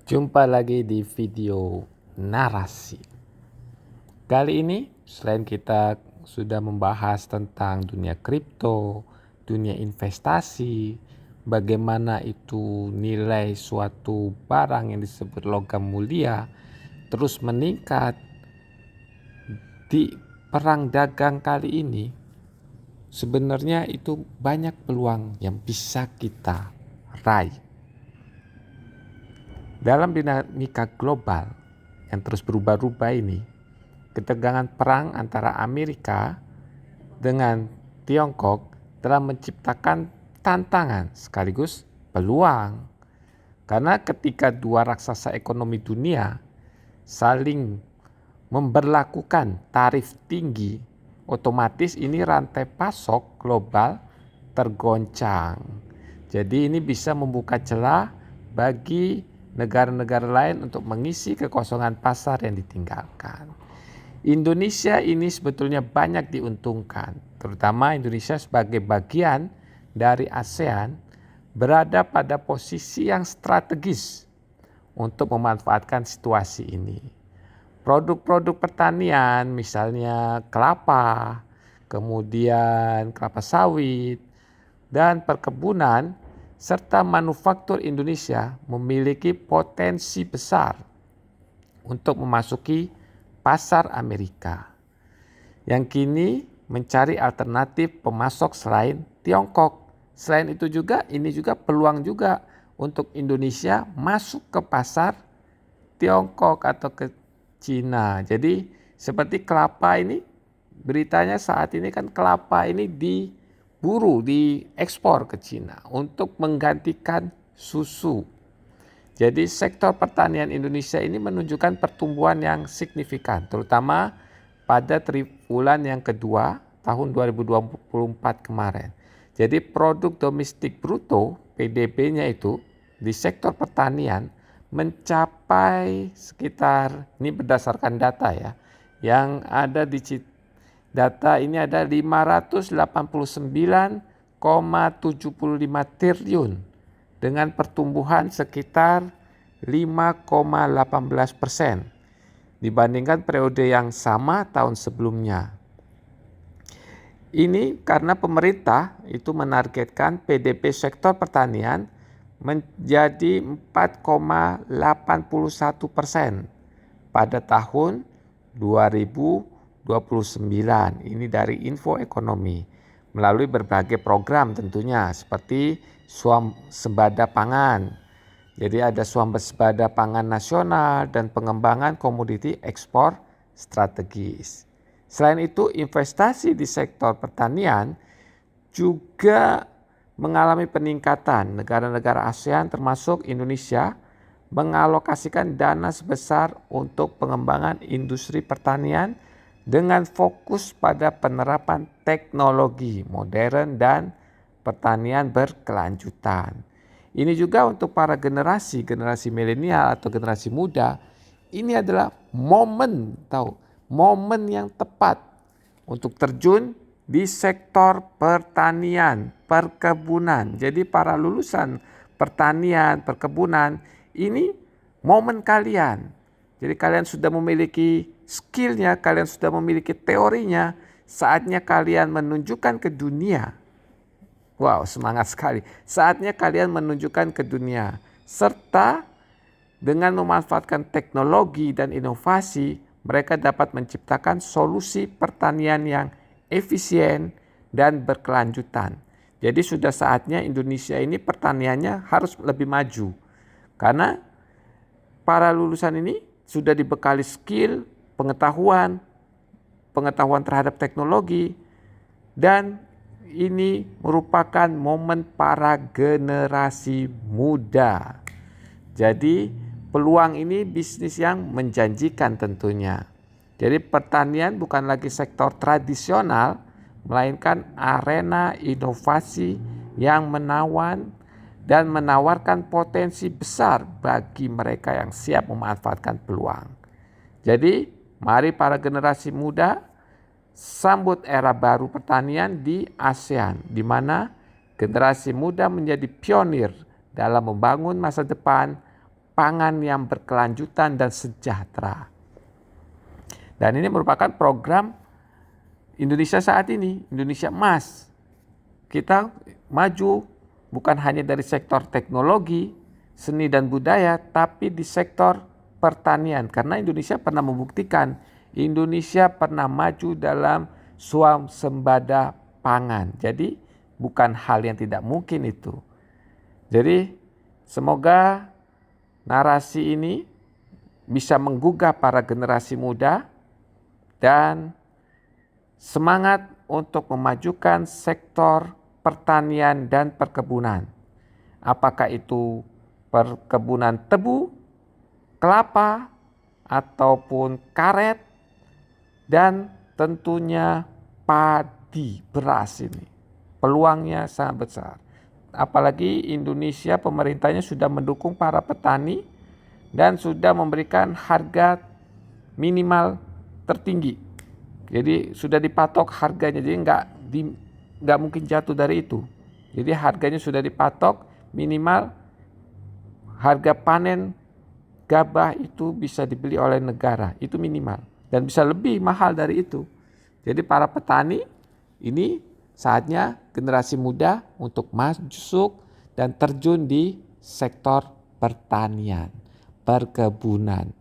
Jumpa lagi di video narasi. Kali ini selain kita sudah membahas tentang dunia kripto, dunia investasi, bagaimana itu nilai suatu barang yang disebut logam mulia terus meningkat di perang dagang kali ini, sebenarnya itu banyak peluang yang bisa kita raih. Dalam dinamika global yang terus berubah-ubah ini, ketegangan perang antara Amerika dengan Tiongkok telah menciptakan tantangan sekaligus peluang. Karena ketika dua raksasa ekonomi dunia saling memberlakukan tarif tinggi, otomatis ini rantai pasok global tergoncang. Jadi ini bisa membuka celah bagi negara-negara lain untuk mengisi kekosongan pasar yang ditinggalkan. Indonesia ini sebetulnya banyak diuntungkan, terutama Indonesia sebagai bagian dari ASEAN berada pada posisi yang strategis untuk memanfaatkan situasi ini. Produk-produk pertanian misalnya kelapa, kemudian kelapa sawit, dan perkebunan serta manufaktur Indonesia memiliki potensi besar untuk memasuki pasar Amerika yang kini mencari alternatif pemasok selain Tiongkok. Selain itu juga, ini juga peluang juga untuk Indonesia masuk ke pasar Tiongkok atau ke Cina. Jadi seperti kelapa ini, beritanya saat ini kan kelapa ini diburu, diekspor ke Cina untuk menggantikan susu. Jadi sektor pertanian Indonesia ini menunjukkan pertumbuhan yang signifikan, terutama pada triwulan yang kedua tahun 2024 kemarin. Jadi produk domestik bruto PDB-nya itu di sektor pertanian mencapai sekitar, ini berdasarkan data ya, yang ada di data ini ada 589,75 triliun dengan pertumbuhan sekitar 5,18% dibandingkan periode yang sama tahun sebelumnya. Ini karena pemerintah itu menargetkan PDB sektor pertanian menjadi 4,81% pada tahun 2029. Ini dari Info Ekonomi melalui berbagai program tentunya seperti swasembada pangan. Jadi ada swasembada pangan nasional dan pengembangan komoditi ekspor strategis. Selain itu, investasi di sektor pertanian juga mengalami peningkatan. Negara-negara ASEAN termasuk Indonesia mengalokasikan dana sebesar untuk pengembangan industri pertanian dengan fokus pada penerapan teknologi modern dan pertanian berkelanjutan. Ini juga untuk para generasi milenial atau generasi muda, ini adalah momen yang tepat untuk terjun di sektor pertanian, perkebunan. Jadi para lulusan pertanian, perkebunan, ini momen kalian. Jadi kalian sudah memiliki skillnya, kalian sudah memiliki teorinya, saatnya kalian menunjukkan ke dunia. Wow, semangat sekali. Saatnya kalian menunjukkan ke dunia. Serta dengan memanfaatkan teknologi dan inovasi, mereka dapat menciptakan solusi pertanian yang efisien dan berkelanjutan. Jadi sudah saatnya Indonesia ini pertaniannya harus lebih maju. Karena para lulusan ini sudah dibekali skill, pengetahuan terhadap teknologi, dan ini merupakan momen para generasi muda. Jadi peluang ini bisnis yang menjanjikan tentunya. Jadi pertanian bukan lagi sektor tradisional, melainkan arena inovasi yang menawan dan menawarkan potensi besar bagi mereka yang siap memanfaatkan peluang. Jadi mari para generasi muda sambut era baru pertanian di ASEAN, di mana generasi muda menjadi pionir dalam membangun masa depan pangan yang berkelanjutan dan sejahtera. Dan ini merupakan program Indonesia saat ini, Indonesia Emas. Kita maju bukan hanya dari sektor teknologi, seni dan budaya, tapi di sektor pertanian. Karena Indonesia pernah membuktikan, Indonesia pernah maju dalam swasembada pangan. Jadi bukan hal yang tidak mungkin itu. Jadi semoga narasi ini bisa menggugah para generasi muda dan semangat untuk memajukan sektor pertanian dan perkebunan. Apakah itu perkebunan tebu, kelapa, ataupun karet, dan tentunya padi, beras ini. Peluangnya sangat besar. Apalagi Indonesia pemerintahnya sudah mendukung para petani dan sudah memberikan harga minimal tertinggi. Jadi sudah dipatok harganya, jadi nggak mungkin jatuh dari itu. Jadi harganya sudah dipatok minimal harga panen gabah itu bisa dibeli oleh negara, itu minimal. Dan bisa lebih mahal dari itu. Jadi para petani ini saatnya generasi muda untuk masuk dan terjun di sektor pertanian, perkebunan,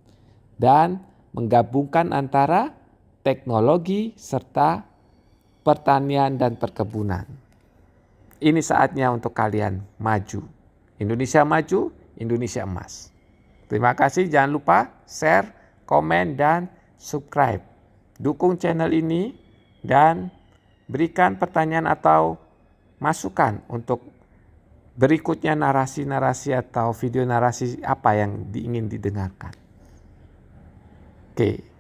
dan menggabungkan antara teknologi serta pertanian dan perkebunan. Ini saatnya untuk kalian maju. Indonesia maju, Indonesia emas. Terima kasih, jangan lupa share, komen, dan subscribe. Dukung channel ini dan berikan pertanyaan atau masukan untuk berikutnya narasi-narasi atau video narasi apa yang ingin didengarkan. Oke.